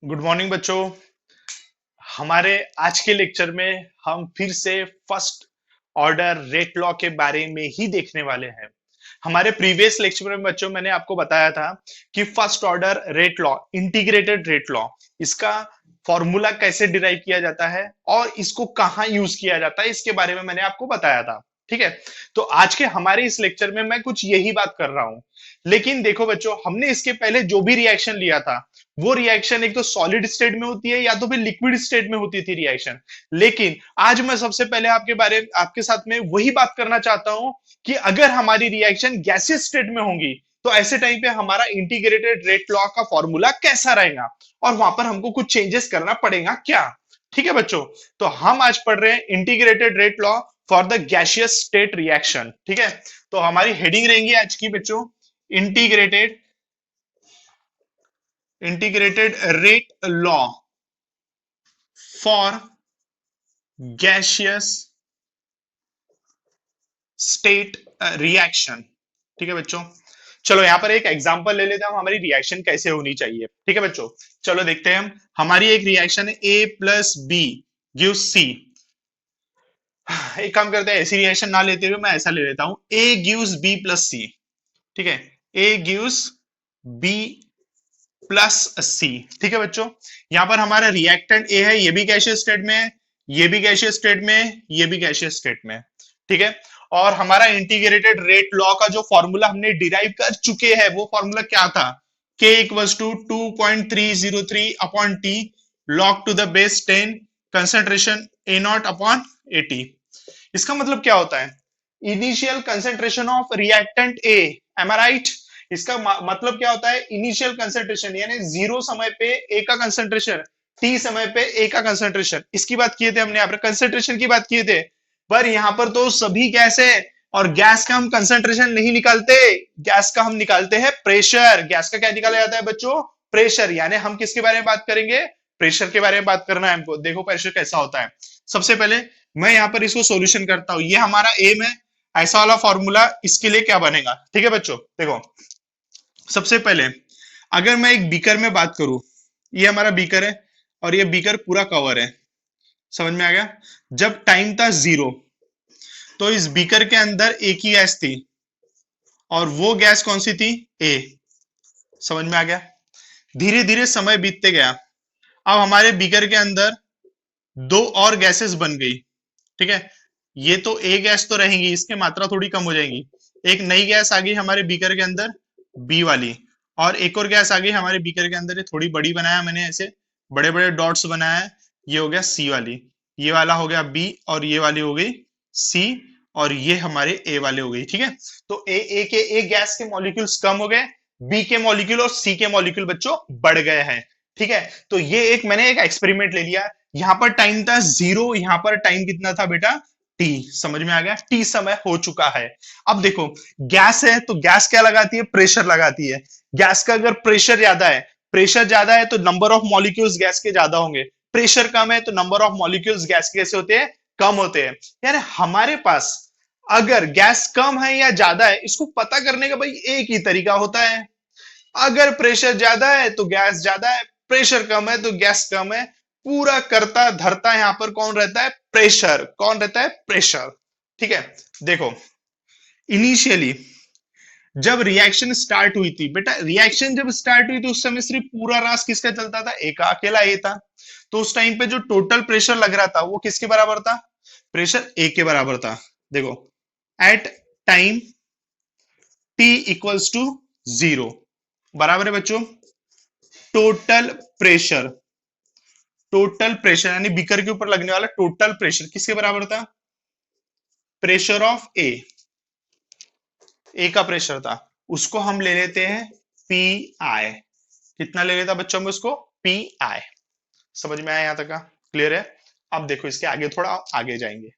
Good morning बच्चों। हमारे आज के लेक्चर में हम फिर से फर्स्ट ऑर्डर रेट लॉ के बारे में ही देखने वाले हैं। हमारे प्रीवियस लेक्चर में बच्चों मैंने आपको बताया था कि first order rate law, integrated rate law, इसका फॉर्मूला कैसे डिराइव किया जाता है और इसको कहाँ यूज किया जाता है, इसके बारे में मैंने आपको बताया था। ठीक है, तो आज के हमारे इस लेक्चर में मैं कुछ यही बात कर रहा हूं। लेकिन देखो बच्चों, हमने इसके पहले जो भी रिएक्शन लिया था वो रिएक्शन एक तो सॉलिड स्टेट में होती है या तो फिर लिक्विड स्टेट में होती थी रिएक्शन। लेकिन आज मैं सबसे पहले आपके साथ में वही बात करना चाहता हूं कि अगर हमारी रिएक्शन गैसियस स्टेट में होंगी तो ऐसे टाइम पे हमारा इंटीग्रेटेड रेट लॉ का फॉर्मूला कैसा रहेगा और वहां पर हमको कुछ चेंजेस करना पड़ेगा क्या। ठीक है बच्चों, तो हम आज पढ़ रहे हैं integrated rate law for the gaseous state reaction. ठीक है, तो हमारी हेडिंग रहेंगी आज की बच्चों, integrated integrated rate law for gaseous state reaction. ठीक है बच्चों, चलो यहां पर एक एग्जांपल ले लेते हैं हम, हमारी रिएक्शन कैसे होनी चाहिए। ठीक है बच्चों, चलो देखते हैं हम। हमारी एक रिएक्शन है ए प्लस बी गिव सी। एक काम करते हैं, ऐसी रिएक्शन ना लेते हुए मैं ऐसा ले लेता हूं, ए गिव्स बी प्लस सी। ठीक है, ए गिव्स बी प्लस सी। ठीक है बच्चों, यहां पर हमारा रिएक्टेंट ए है, ये भी गैसियस स्टेट में है, ये भी गैसियस स्टेट में है, ये भी गैसियस स्टेट में है। ठीक है, और हमारा इंटीग्रेटेड रेट लॉ का जो फॉर्मूला हमने डिराइव कर चुके हैं वो फॉर्मूला क्या था, k equals to 2.303 upon T log to the base 10 concentration A naught upon A T. इसका मतलब क्या होता है, initial concentration of reactant A, am I right. इसका मतलब क्या होता है, इनिशियल कंसेंट्रेशन यानी जीरो समय पे ए का कंसेंट्रेशन, टी समय पे ए का कंसेंट्रेशन, इसकी बात किए थे हमने, यहाँ पर कंसेंट्रेशन की बात किए थे। पर यहाँ पर तो सभी गैस है और गैस का हम कंसेंट्रेशन नहीं निकालते, गैस का हम निकालते हैं प्रेशर। गैस का क्या निकाला जाता है बच्चों, प्रेशर। यानी हम किसके बारे में बात करेंगे, प्रेशर के बारे में बात करना है हमको। देखो प्रेशर कैसा होता है, सबसे पहले मैं यहाँ पर इसको सॉल्यूशन करता हूं, ये हमारा एम है, ऐसा वाला फॉर्मूला इसके लिए क्या बनेगा। ठीक है बच्चों, देखो सबसे पहले अगर मैं एक बीकर में बात करूं, ये हमारा बीकर है और ये बीकर पूरा कवर है, समझ में आ गया। जब टाइम था जीरो तो इस बीकर के अंदर एक ही गैस थी और वो गैस कौन सी थी, ए। समझ में आ गया। धीरे धीरे समय बीतते गया, अब हमारे बीकर के अंदर दो और गैसेस बन गई। ठीक है, ये तो ए गैस तो रहेंगी, इसकी मात्रा थोड़ी कम हो जाएगी। एक नई गैस आ गई हमारे बीकर के अंदर, बी वाली, और एक और गैस आ गई हमारे बीकर के अंदर, ये थोड़ी बड़ी बनाया मैंने, ऐसे बड़े बड़े डॉट्स बनाया है, ये हो गया सी वाली, ये वाला हो गया बी और ये वाली हो गई सी और ये हमारे ए वाले हो गई। ठीक है, तो ए गैस के मॉलिक्यूल्स कम हो गए, बी के मॉलिक्यूल और सी के मॉलिक्यूल बच्चों बढ़ गए हैं। ठीक है, तो ये एक मैंने एक एक्सपेरिमेंट ले लिया, यहां पर टाइम था जीरो, यहां पर टाइम कितना था बेटा, टी। समझ में आ गया, टी समय हो चुका है। अब देखो गैस है तो गैस क्या लगाती है, प्रेशर लगाती है। गैस का अगर प्रेशर ज्यादा है तो नंबर ऑफ मॉलिक्यूल्स गैस के ज्यादा होंगे, प्रेशर कम है तो नंबर ऑफ मॉलिक्यूल्स गैस के कैसे होते हैं, कम होते हैं। यानी हमारे पास अगर गैस कम है या ज्यादा है, इसको पता करने का भाई एक ही तरीका होता है, अगर प्रेशर ज्यादा है तो गैस ज्यादा है, प्रेशर कम है तो गैस कम है। पूरा करता धरता यहां पर कौन रहता है, प्रेशर। कौन रहता है, प्रेशर। ठीक है, देखो इनिशियली जब रिएक्शन स्टार्ट हुई थी बेटा, रिएक्शन जब स्टार्ट हुई तो उस समय सिर्फ पूरा रास किसका चलता था, एक अकेला ए था। तो उस टाइम पे जो टोटल प्रेशर लग रहा था वो किसके बराबर था, प्रेशर ए के बराबर था। देखो at time T equals to zero, बराबर है बच्चों, टोटल प्रेशर, टोटल प्रेशर यानी बीकर के ऊपर लगने वाला टोटल प्रेशर किसके बराबर था, प्रेशर ऑफ ए का प्रेशर था, उसको हम ले लेते हैं पी आई। कितना ले लेता बच्चों में उसको, पी आई। समझ में आया यहां तक का, क्लियर है। अब देखो इसके आगे थोड़ा आगे जाएंगे।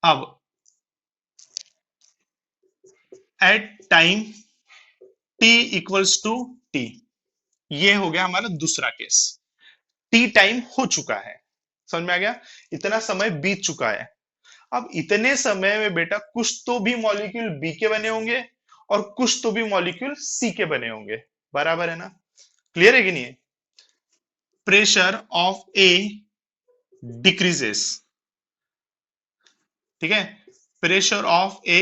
अब at time T equals to T, ये हो गया हमारा दूसरा केस, टी टाइम हो चुका है। समझ में आ गया, इतना समय बीत चुका है। अब इतने समय में बेटा कुछ तो भी मॉलिक्यूल बी के बने होंगे और कुछ तो भी मॉलिक्यूल सी के बने होंगे, बराबर है ना। क्लियर है कि नहीं है? प्रेशर ऑफ ए डिक्रीजेस, ठीक है, pressure of A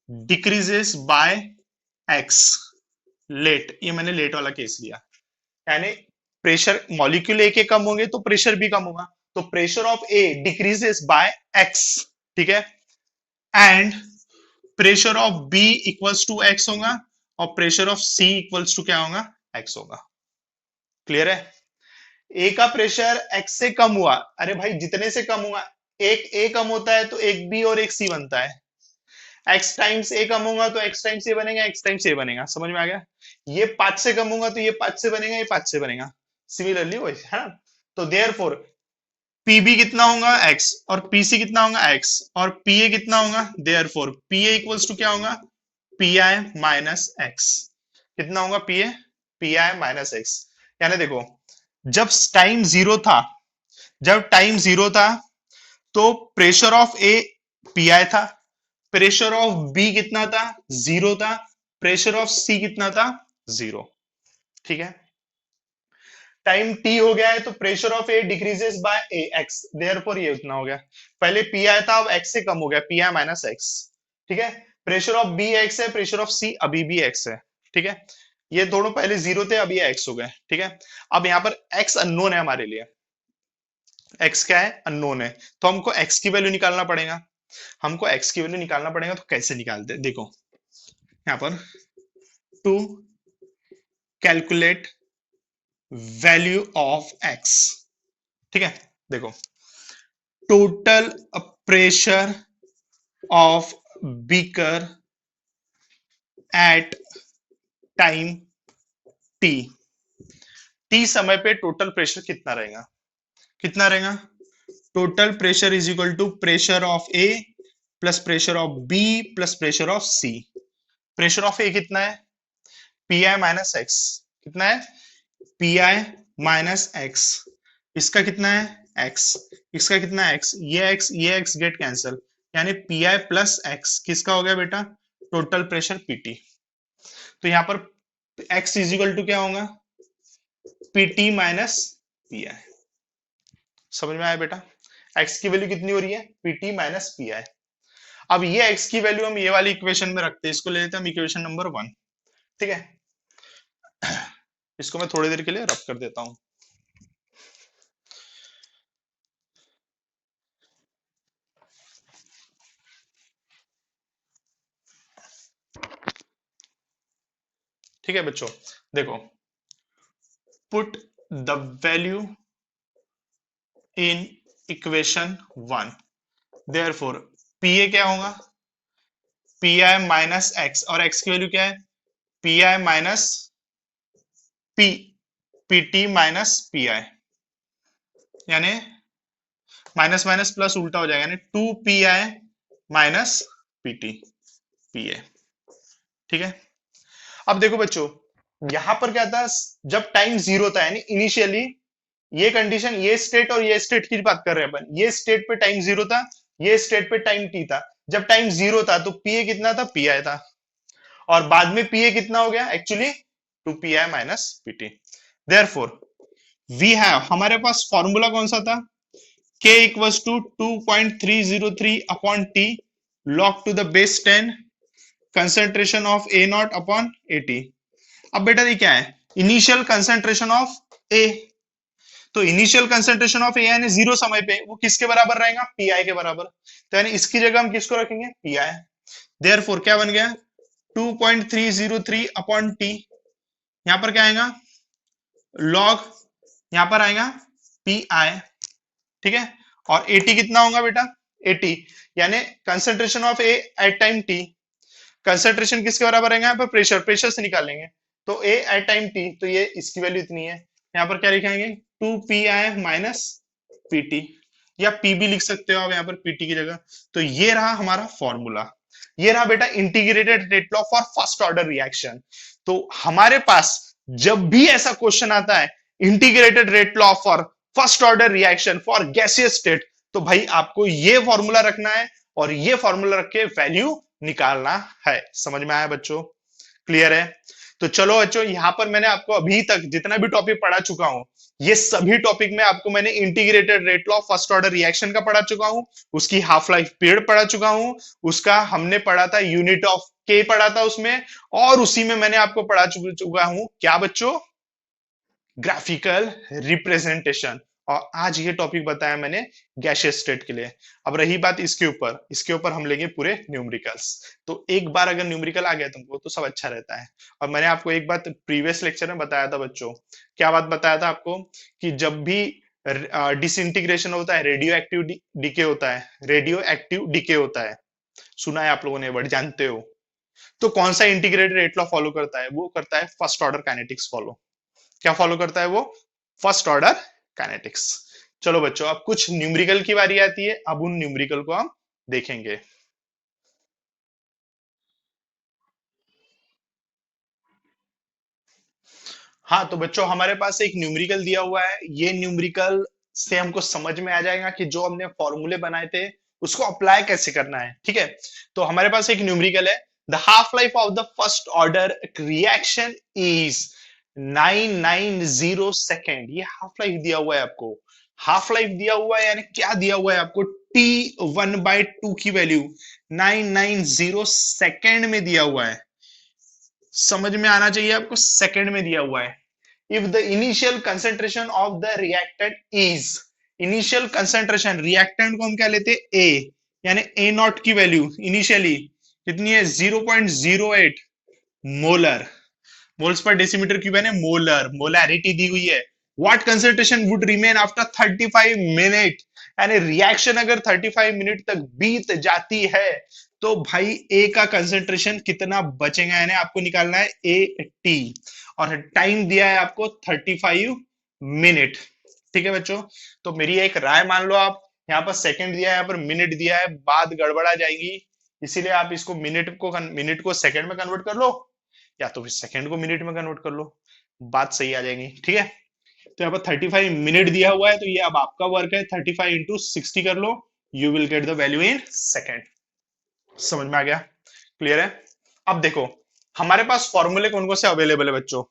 decreases by X, let, ये मैंने लेट वाला केस लिया, यानी प्रेशर मॉलिक्यूल ए के कम होंगे तो प्रेशर भी कम होगा, तो pressure of A decreases by X, ठीक है, and pressure of B equals to X होगा और pressure of C equals to क्या होगा, एक्स होगा। क्लियर है? ए का प्रेशर एक्स से कम हुआ, अरे भाई जितने से कम हुआ, एक ए कम होता है तो एक बी और एक सी बनता है, एक्स टाइम्स ए कम होगा तो एक्स टाइम्स ए बनेगा, एक्स टाइम्स ए बनेगा, समझ में आ गया? ये 5 से कम होगा तो ये 5 से बनेगा, ये 5 से बनेगा, सिमिलरली वही है ना। तो देयरफॉर पीबी कितना होगा, एक्स, और पीसी कितना होगा, एक्स, और पीए कितना होगा, देयरफॉर पीए इक्वल्स टू क्या होगा, पी आई माइनस एक्स। कितना होगा पीए, पी आई माइनस एक्स। यानी देखो, जब टाइम जीरो था, जब टाइम जीरो था तो pressure of A P I था, प्रेशर ऑफ बी कितना था, जीरो था, प्रेशर ऑफ सी कितना था, जीरो, ठीक है। टाइम टी हो गया है तो pressure of A decreases bye A x, therefore ये उतना हो गया, पहले पी आई था अब एक्स से कम हो गया, पी आई माइनस एक्स, ठीक है। प्रेशर ऑफ बी एक्स है, प्रेशर ऑफ सी अभी भी एक्स है, ठीक है। ये दोनों पहले जीरो थे, अभी एक्स हो गए, ठीक है। अब यहाँ पर एक्स अननोन है हमारे लिए, एक्स क्या है, अननोन है, तो हमको एक्स की वैल्यू निकालना पड़ेगा, हमको एक्स की वैल्यू निकालना पड़ेगा, तो कैसे निकालते हैं, देखो यहाँ पर to calculate value of X, ठीक है। देखो, total pressure of beaker at time T, T समय पे टोटल प्रेशर कितना रहेगा, कितना रहेगा, total pressure is equal to pressure of A plus pressure of B plus pressure of C. Pressure of A कितना है, पी आई माइनस एक्स, कितना है, पी आई माइनस एक्स, इसका कितना है, एक्स, इसका कितना है, एक्स, ये एक्स गेट कैंसिल, यानी पी आई प्लस एक्स किसका हो गया बेटा, टोटल प्रेशर पीटी। तो यहां पर एक्स इज इक्वल टू क्या होगा, पीटी माइनस पी आई। समझ में आया बेटा? एक्स की वैल्यू कितनी हो रही है, पीटी माइनस पी आई। अब ये एक्स की वैल्यू हम ये वाली इक्वेशन में रखते हैं, इसको ले लेते हैं हम इक्वेशन नंबर 1, ठीक है। इसको मैं थोड़ी देर के लिए रब कर देता हूं। ठीक है बच्चों, देखो, put the value in equation 1, therefore P A क्या होगा, पी आई माइनस एक्स, और एक्स की वैल्यू क्या है, P I minus P, P T minus P I, यानी माइनस माइनस प्लस उल्टा हो जाएगा, यानी 2 PI माइनस PT PA, ठीक है। अब देखो बच्चों, यहां पर क्या था, जब टाइम जीरो था, यानी इनिशियली ये कंडीशन, ये स्टेट और ये स्टेट की बात कर रहे हैं अपन, ये स्टेट पे टाइम जीरो था, ये स्टेट पे टाइम टी था। जब टाइम जीरो था तो पीए कितना था, पीआई था, और बाद में पीए कितना हो गया, actually 2 PI minus P T. Therefore we have, हमारे पास फॉर्मूला कौन सा था, K equals to 2.303 upon T log to the base 10 concentration of A naught upon AT। अब बेटा ये क्या है, इनिशियल कंसेंट्रेशन ऑफ A, तो इनिशियल कंसेंट्रेशन ऑफ ए यानी जीरो समय पे वो किसके बराबर रहेगा, पीआई के बराबर, तो यानी इसकी जगह हम किसको रखेंगे, पीआई। देयरफॉर क्या बन गया, 2.303 अपॉन टी, यहां पर क्या आएगा, लॉग, यहां पर आएगा पी आई, ठीक है। और एटी कितना होगा बेटा, एटी, यानी concentration of A at time T, concentration किसके बराबर है यहाँ पर, प्रेशर, प्रेशर से निकालेंगे, तो ए एट टाइम टी, तो ये इसकी वैल्यू इतनी है, यहाँ पर क्या लिखेंगे, 2 PI माइनस पीटी, या पीबी लिख सकते हो आप यहाँ पर पीटी की जगह। तो ये रहा हमारा फॉर्मूला, ये रहा बेटा integrated rate law for first order reaction. तो हमारे पास जब भी ऐसा क्वेश्चन आता है, integrated rate law for first order reaction for gaseous state, तो भाई आपको ये फॉर्मूला रखना है और ये फॉर्मूला रख के वैल्यू निकालना है। समझ में आया बच्चों, क्लियर है? तो चलो बच्चों, यहां पर मैंने आपको अभी तक जितना भी टॉपिक पढ़ा चुका हूं, ये सभी टॉपिक में आपको मैंने integrated rate law first order reaction का पढ़ा चुका हूं, उसकी हाफ लाइफ पीरियड पढ़ा चुका हूं, उसका हमने पढ़ा था यूनिट ऑफ के पढ़ा था उसमें, और उसी में मैंने आपको पढ़ा चुका हूं क्या बच्चों, ग्राफिकल रिप्रेजेंटेशन। और आज ये टॉपिक बताया मैंने गैसियस स्टेट के लिए। अब रही बात इसके ऊपर हम लेंगे पूरे न्यूमेरिकल्स। तो एक बार अगर न्यूमेरिकल आ गया तुमको तो सब अच्छा रहता है। और मैंने आपको एक बात प्रीवियस लेक्चर में बताया था बच्चों, क्या बात बताया था आपको, कि जब भी डिसइंटीग्रेशन होता है, रेडियो एक्टिव डीके होता है, रेडियो एक्टिव डीके होता है, सुना है आप लोगों ने वर्ड, जानते हो, तो कौन सा इंटीग्रेटेड रेट लॉ फॉलो करता है, वो करता है फर्स्ट ऑर्डर काइनेटिक्स फॉलो। क्या फॉलो करता है वो, फर्स्ट ऑर्डर काइनेटिक्स। चलो बच्चों, अब कुछ न्यूमेरिकल की बारी आती है, अब उन न्यूमेरिकल को हम देखेंगे। हाँ तो बच्चों, हमारे पास एक न्यूमेरिकल दिया हुआ है, ये न्यूमेरिकल से हमको समझ में आ जाएगा कि जो हमने फॉर्मूले बनाए थे उसको अप्लाई कैसे करना है, ठीक है। तो हमारे पास एक न्यूमेरिकल है, the half life of the first order reaction is 990 second. ये हाफ लाइफ दिया हुआ है आपको, हाफ लाइफ दिया हुआ है, यानी क्या दिया हुआ है आपको, T1/2 की वैल्यू 990 सेकेंड में दिया हुआ है। समझ में आना चाहिए आपको, सेकेंड में दिया हुआ है। If the initial concentration of the reactant is, initial concentration reactant को हम क्या लेते हैं, ए, यानी ए नॉट की वैल्यू इनिशियली कितनी है, 0.08 molar, moles per decimetre cube है, मोलर, मोलैरिटी दी हुई है। What concentration would remain after 35 minute, यानी रिएक्शन अगर 35 मिनट तक बीत जाती है तो भाई ए का कंसेंट्रेशन कितना बचेगा, यानी आपको निकालना है ए टी, और टाइम दिया है आपको 35 मिनट। ठीक है बच्चों, तो मेरी एक राय मान लो आप, यहाँ पर सेकंड दिया है, यहाँ पर मिनट दिया है, बात गड़बड़ा जाएगी, इसीलिए आप इसको मिनट को सेकंड में कन्वर्ट कर लो, या तो फिर सेकंड को मिनट में कन्वर्ट कर लो, बात सही आ जाएगी, ठीक है। तो यहाँ पर 35 मिनट दिया हुआ है, तो ये अब आपका वर्क है, 35 इंटू 60 कर लो, you will get the value in second. समझ में आ गया, क्लियर है। अब देखो हमारे पास फॉर्मूले कौन कौन से अवेलेबल है बच्चों।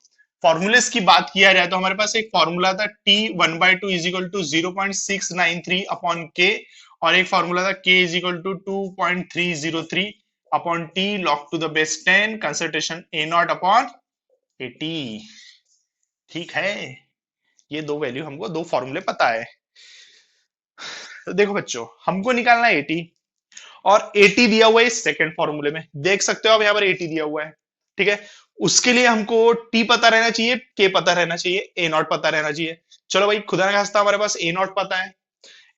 फॉर्मूलेस की बात किया जाए तो हमारे पास एक फॉर्मूला था T1/2 is equal to 0.693 upon के, और एक फॉर्मूला था K is equal to 2.303 upon T log to the base 10 concentration A naught upon 80। ठीक है, ये दो वैल्यू हमको, दो फॉर्मूले पता है। तो देखो बच्चों, हमको निकालना है 80, और 80 दिया हुआ है इस सेकंड फॉर्मूले में, देख सकते हो आप यहाँ पर 80 दिया हुआ है, ठीक है। उसके लिए हमको टी पता रहना चाहिए, के पता रहना चाहिए, ए नॉट पता रहना चाहिए। चलो भाई, खुदा ना खास्ता हमारे पास ए नॉट पता है,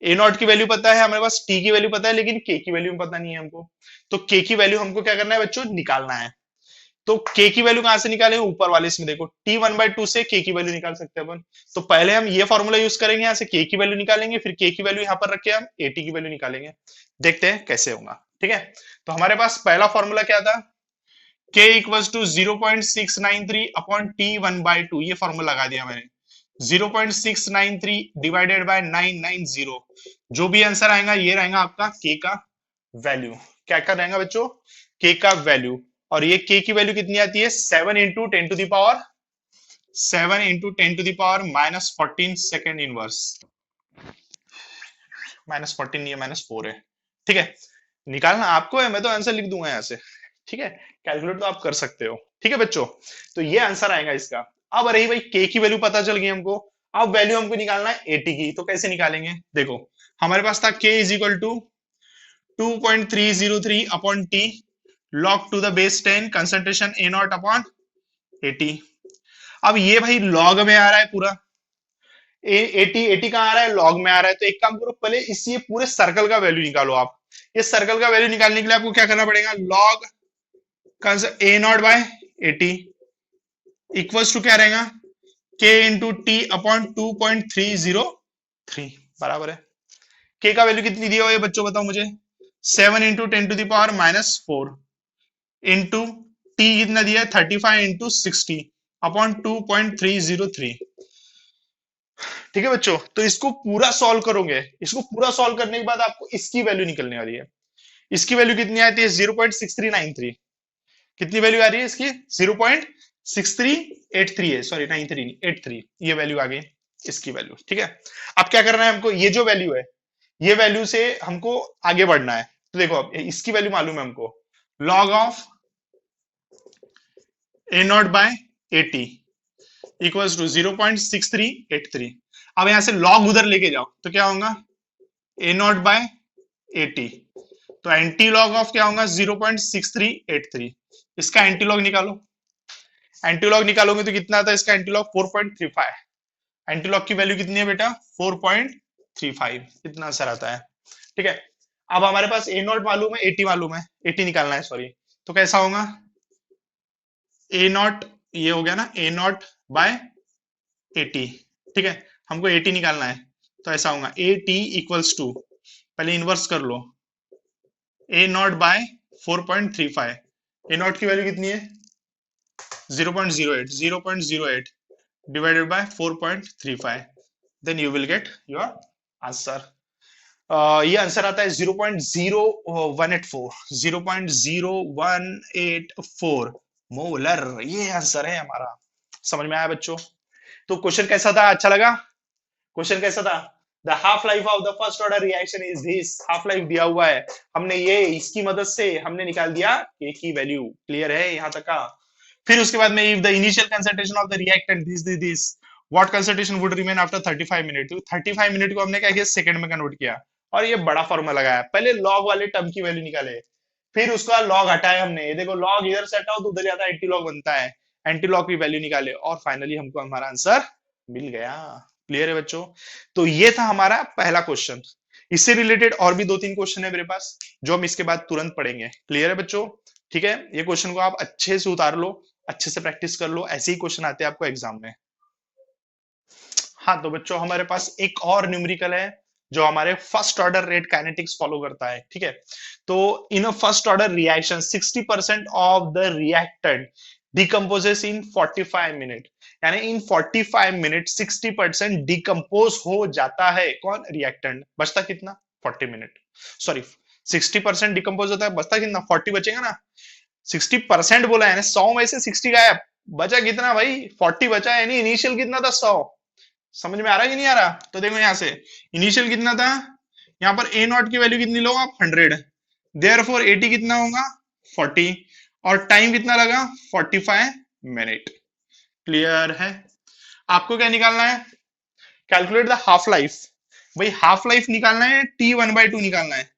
ए नॉट की वैल्यू पता है, हमारे पास टी की वैल्यू पता है, लेकिन के की वैल्यू पता नहीं है हमको। तो के की वैल्यू हमको क्या करना है बच्चों, निकालना है। तो के की वैल्यू कहां से निकालेंगे, ऊपर वाले इसमें देखो, T1/2 से के की वैल्यू निकाल सकते हैं अपन। तो पहले हम ये फॉर्मूला यूज करेंगे, यहाँ से के की वैल्यू निकालेंगे, फिर के की वैल्यू यहाँ पर रख के हम एटी की वैल्यू निकालेंगे, देखते हैं कैसे होगा, ठीक है। तो हमारे पास पहला फॉर्मूला क्या था, k equals to 0.693 upon T1/2, ये फॉर्मूला लगा दिया मैंने, 0.693 डिवाइडेड बाय 990, जो भी आंसर आएगा ये रहेगा आपका k का वैल्यू। क्या क्या रहेगा बच्चों, k का वैल्यू, और ये k की वैल्यू कितनी आती है, 7 into 10 to the power 7 into 10 to the power -14 second inverse, -14 नहीं है, -4 है, ठीक है। निकालना आपको है, मैं तो आंसर लिख दूंगा यहाँ से, ठीक है, कैलकुलेट तो आप कर सकते हो, ठीक है बच्चों। तो ये आंसर आएगा इसका। अब रही भाई के की वैल्यू पता चल गई हमको, अब वैल्यू हमको निकालना है एटी की, तो कैसे निकालेंगे, देखो हमारे पास था k is equal to 2.303 upon t log to the base 10 concentration A naught upon 80। अब ये भाई लॉग में आ रहा है पूरा, 80 कहां आ रहा है, लॉग में आ रहा है। तो एक काम करो, पहले इस ये पूरे सर्कल का वैल्यू निकालो आप। इस सर्कल का वैल्यू निकालने के लिए आपको क्या करना पड़ेगा, log A naught by 80 equals to क्या रहेगा, के इंटू टी अपॉन 2.303 बराबर है। के का वैल्यू कितनी दिया हुआ है बच्चों, बताओ मुझे, 7 into 10 to the power -4 into t कितना दिया है, 35 इंटू 60 अपॉन 2.303। ठीक है बच्चों, तो इसको पूरा सॉल्व करोगे, इसको पूरा सॉल्व करने के बाद आपको इसकी वैल्यू निकलने वाली है। इसकी वैल्यू कितनी आती है, 0.6393, कितनी वैल्यू आ रही है इसकी, 6383 है, सॉरी 93 नहीं 83, ये वैल्यू आ गई इसकी वैल्यू। ठीक है, अब क्या करना है हमको, ये जो वैल्यू है ये वैल्यू से हमको आगे बढ़ना है। तो देखो अब इसकी वैल्यू मालूम है हमको, log of A naught by 80 equals to 0.6383। अब यहां से लॉग उधर लेके जाओ तो क्या होगा, ए नॉट बाय 80, तो एंटी लॉग ऑफ क्या होगा 0.6383। इसका एंटी लॉग निकालो, एंटी लॉग निकालोगे तो कितना आता है इसका एंटी लॉग 4.35। एंटी लॉग की वैल्यू कितनी है बेटा 4.35, इतना असर आता है। ठीक है, अब हमारे पास ए नॉट मालूम है, 80 मालूम है, 80 निकालना है सॉरी, तो कैसा होगा ए नॉट, ये हो गया ना ए नॉट बाय 80। ठीक है, हमको 80 निकालना है, तो ऐसा होगा ए टी इक्वल्स टू, पहले इनवर्स कर लो, ए नॉट बाय 4.35, ए नॉट की वैल्यू कितनी है 0.08, 0.08 divided by 4.35, then you will get your answer। ये आंसर आता है 0.0184, 0.0184 मोलर, ये आंसर है हमारा। समझ में आया बच्चों? तो क्वेश्चन कैसा था, अच्छा लगा? क्वेश्चन कैसा था? The half life of the first order reaction is this, half life दिया हुआ है, हमने ये इसकी मदद से हमने निकाल दिया के की वैल्यू। क्लियर है यहां तक का? फिर उसके बाद में if the initial concentration of the reactant this what concentration would remain after 35 minute, तो 35 मिनट को हमने क्या किया सेकंड में कन्वर्ट किया, और ये बड़ा फॉर्मूला लगाया, पहले लॉग वाले टर्म की वैल्यू निकाले, फिर उसका लॉग हटाया हमने, ये देखो लॉग इधर से हटाओ तो उधर जाता है एंटी लॉग बनता है, एंटी लॉग की वैल्यू निकाले और फाइनली हमको हमारा आंसर मिल गया। क्लियर है बच्चों? तो ये था हमारा पहला क्वेश्चन। इससे रिलेटेड और भी दो तीन क्वेश्चन है मेरे पास जो हम इसके बाद तुरंत पढ़ेंगे। क्लियर है बच्चों? ठीक है, ये क्वेश्चन को आप अच्छे से उतार लो, अच्छे से प्रैक्टिस कर लो, ऐसे ही क्वेश्चन आते हैं आपको एग्जाम में। हाँ तो बच्चों हमारे पास एक और न्यूमेरिकल है जो हमारे first order rate kinetics follow करता है। ठीक है, तो in a first order reaction 60% of the reactant decomposes in 45 minute, यानी इन 45 मिनट 60% डिकम्पोज हो जाता है। कौन? रिएक्टेंट। बचता कितना? 40 मिनट, सॉरी 60% डिकम्पोज होता है, बचता कितना? 40 बचेगा ना। 60% बोला है, 100 में से 60 गायब, बचा कितना भाई? 40 बचा, यानी इनिशियल कितना था? 100। समझ में आ रहा है कि नहीं आ रहा? तो देखो यहां से इनिशियल कितना था, यहां पर ए नॉट की वैल्यू कितनी लो आप 100, देयरफॉर 80 कितना होगा 40, और टाइम कितना लगा 45 मिनट। क्लियर है? आपको क्या निकालना है? Calculate the half life. भाई हाफ लाइफ निकालना है, टी 1/2 निकालना है।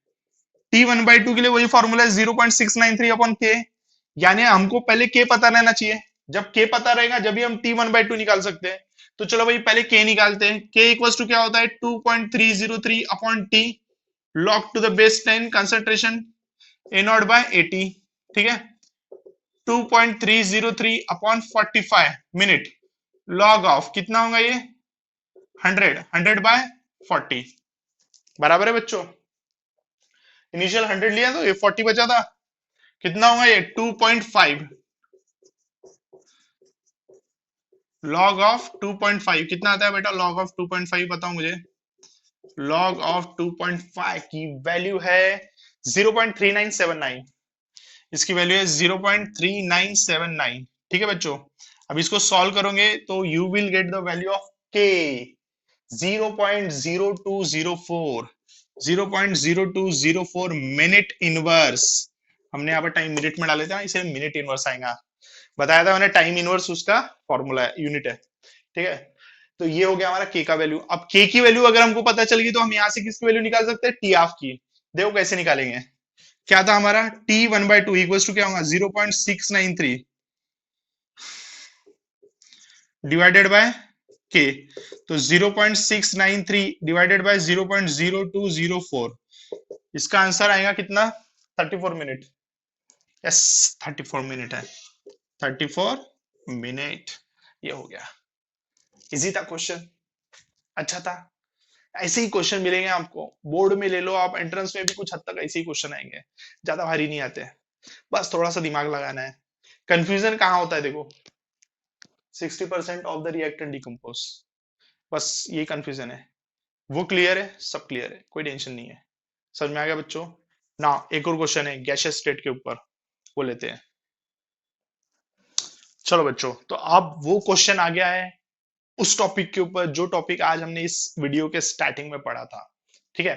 टी 1/2 के लिए वही फॉर्मूला है 0.693 अपॉन के, यानी हमको पहले के पता रहना चाहिए, जब के पता रहेगा जब भी हम टी 1/2 निकाल सकते हैं। तो चलो भाई पहले के निकालते हैं। के इक्वल्स टू क्या होता है 2.303 upon T log to the base 10 concentration A naught by 80। ठीक है, 2.303 अपॉन 45 मिनट लॉग ऑफ कितना होगा ये 100 बाय 40, बराबर है बच्चों। इनिशियल 100 लिया तो ये 40 बचा था, कितना होगा ये 2.5 लॉग ऑफ 2.5 कितना आता है बेटा? लॉग ऑफ 2.5 बताओ मुझे। लॉग ऑफ 2.5 की वैल्यू है 0.3979, इसकी वैल्यू है 0.3979। ठीक है बच्चों, अब इसको सॉल्व करोगे तो you will get the value of के 0.0204, 0.0204 मिनट इनवर्स। हमने यहाँ पर टाइम मिनट में डाले थे, इसे मिनट इनवर्स आएगा, बताया था मैंने, टाइम इनवर्स उसका फॉर्मूला है, यूनिट है। ठीक है, तो ये हो गया हमारा के का वैल्यू। अब के की वैल्यू अगर हमको पता चल गई तो हम यहां से किसकी वैल्यू निकाल सकते हैं? टी ऑफ की। देखो कैसे निकालेंगे, क्या था हमारा टी 1/2 इक्वल्स टू क्या होगा 0.693 डिवाइडेड बाय के, तो 0.693 डिवाइडेड बाय 0.0204, इसका आंसर आएगा कितना 34 मिनट। यस 34 मिनट है, 34 मिनट। ये हो गया, इजी था क्वेश्चन, अच्छा था। ऐसे ही क्वेश्चन मिलेंगे आपको बोर्ड में, ले लो आप, एंट्रेंस में भी कुछ हद तक ऐसे ही क्वेश्चन आएंगे, ज्यादा भारी नहीं आते, बस थोड़ा सा दिमाग लगाना है। कंफ्यूजन कहाँ होता है देखो, 60% ऑफ द रिएक्टेंट डिकम्पोज, बस ये कंफ्यूजन है। वो क्लियर है, सब क्लियर है, कोई टेंशन नहीं है। समझ में आ गया बच्चों ना? एक और क्वेश्चन है गैसियस स्टेट के ऊपर, वो लेते हैं। चलो बच्चों, तो अब वो क्वेश्चन आ गया है उस टॉपिक के ऊपर जो टॉपिक आज हमने इस वीडियो के स्टार्टिंग में पढ़ा था। ठीक है,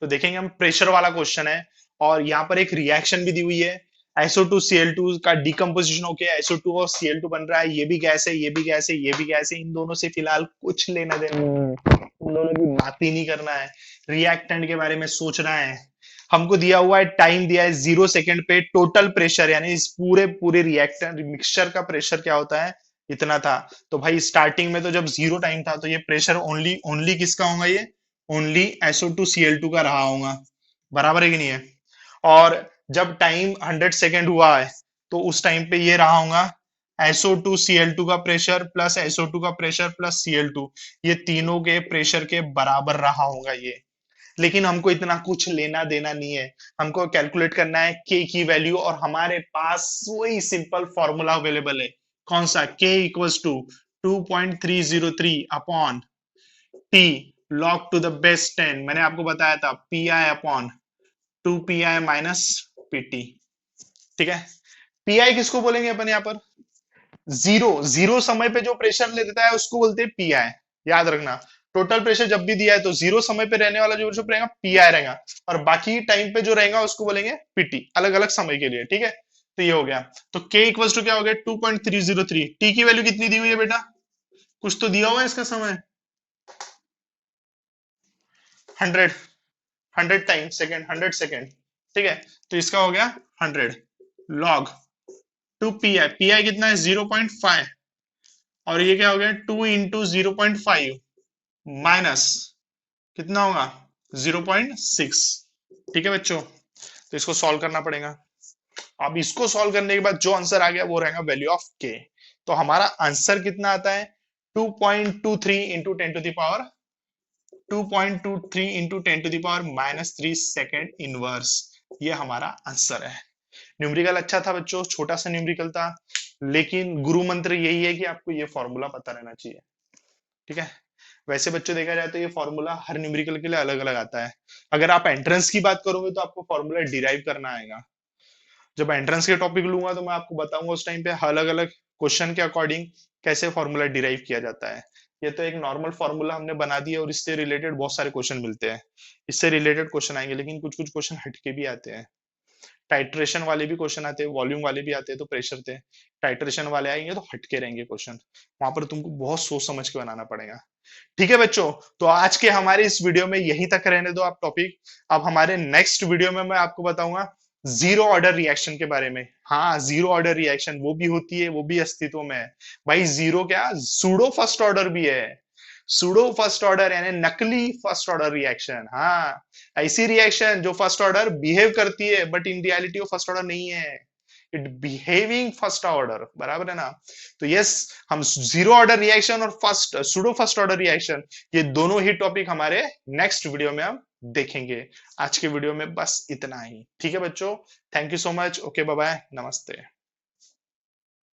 तो देखेंगे हम, प्रेशर वाला क्वेश्चन है और यहाँ पर एक रिएक्शन भी दी हुई है। SO2 Cl2 का डिकम्पोजिशन होके SO2 और Cl2 बन रहा है। ये भी गैस है, ये भी गैस है, ये भी गैस है। इन दोनों से फिलहाल कुछ लेना देना नहीं है, इन दोनों की बात ही नहीं करना है, रिएक्टेंट के बारे में सोचना है। हमको दिया हुआ है, टाइम दिया है 0 सेकेंड पे, टोटल प्रेशर यानी इस पूरे पूरे रिएक्टेंट मिक्सचर का प्रेशर क्या होता है, इतना था। तो भाई स्टार्टिंग में तो जब 0 टाइम था तो ये प्रेशर ओनली ओनली किसका होगा, ये ओनली SO2 Cl2 का रहा होगा, बराबर है कि नहीं है। और जब टाइम 100 सेकेंड हुआ है तो उस टाइम पे ये रहा होगा SO2 Cl2 का प्रेशर प्लस SO2 का प्रेशर प्लस Cl2, ये तीनों के प्रेशर के बराबर रहा होगा ये। लेकिन हमको इतना कुछ लेना देना नहीं है, हमको कैलकुलेट करना है के की वैल्यू, और हमारे पास वही सिंपल फॉर्मूला अवेलेबल है। कौन सा, k equals to 2.303 upon T log to the base 10। मैंने आपको बताया था P I upon 2 PI minus PT। ठीक है, PI किसको बोलेंगे अपन यहाँ पर, जीरो जीरो समय पे जो प्रेशर ले देता है उसको बोलते हैं PI। याद रखना, टोटल प्रेशर जब भी दिया है तो जीरो समय पे रहने वाला जो प्रेशर रहेगा PI रहेगा, और बाकी टाइम पे जो रहेगा उसको बोलेंगे PT, अलग अलग समय के लिए। ठीक है, तो ये हो गया। तो K इक्वल्स टू क्या हो गया, 2.303। T की वैल्यू कितनी दी हुई है बेटा, कुछ तो दिया हुआ है इसका समय, 100, 100 टाइम सेकेंड, 100 सेकेंड। ठीक है, तो इसका हो गया 100 लॉग 2 PI, PI कितना है 0.5, और ये क्या हो गया 2 × 0.5 माइनस कितना होगा 0.6। ठीक है बच्चों, तो इसको सॉल्व करना पड़ेगा। अब इसको सॉल्व करने के बाद जो आंसर आ गया वो रहेगा वैल्यू ऑफ के। तो हमारा आंसर कितना आता है, 2.23 इंटू 10⁻, 2.23 इंटू 10⁻³ -3 सेकेंड इनवर्स, ये हमारा आंसर है। न्यूमेरिकल अच्छा था बच्चों, छोटा सा न्यूमेरिकल था, लेकिन गुरु मंत्र यही है कि आपको ये फॉर्मूला पता रहना चाहिए। ठीक है, वैसे बच्चों देखा जाए तो ये फॉर्मूला हर न्यूमेरिकल के लिए अलग अलग आता है। अगर आप एंट्रेंस की बात करोगे तो आपको फॉर्मूला डिराइव करना आएगा। जब एंट्रेंस के टॉपिक लूंगा तो मैं आपको बताऊंगा उस टाइम पे अलग अलग क्वेश्चन के अकॉर्डिंग कैसे फॉर्मूला डिराइव किया जाता है। ये तो एक नॉर्मल फॉर्मूला हमने बना दिया और इससे रिलेटेड बहुत सारे क्वेश्चन मिलते हैं, इससे रिलेटेड क्वेश्चन आएंगे, लेकिन कुछ कुछ क्वेश्चन हटके भी आते हैं। टाइट्रेशन वाले भी क्वेश्चन आते हैं, वॉल्यूम वाले भी आते हैं, तो प्रेशर थे। टाइट्रेशन वाले आएंगे तो हटके रहेंगे क्वेश्चन, वहां पर तुमको बहुत सोच समझ के बनाना पड़ेगा। ठीक है बच्चों, तो आज के हमारे इस वीडियो में यही तक रहने दो आप टॉपिक। अब हमारे नेक्स्ट वीडियो में मैं आपको बताऊंगा जीरो ऑर्डर रिएक्शन के बारे में। हाँ, जीरो ऑर्डर रिएक्शन वो भी होती है, वो भी अस्तित्व में है भाई। जीरो क्या, सूडो फर्स्ट ऑर्डर भी है। सूडो फर्स्ट ऑर्डर यानी नकली फर्स्ट ऑर्डर रिएक्शन। हाँ, ऐसी रिएक्शन जो फर्स्ट ऑर्डर बिहेव करती है बट इन रियलिटी वो फर्स्ट ऑर्डर नहीं है, इट बिहेविंग फर्स्ट ऑर्डर, बराबर है ना। तो यस, हम जीरो ऑर्डर रिएक्शन और first pseudo first order reaction, ये दोनों ही टॉपिक हमारे नेक्स्ट वीडियो में हम देखेंगे। आज के वीडियो में बस इतना ही। ठीक है बच्चों, thank you so much, okay bye bye, नमस्ते।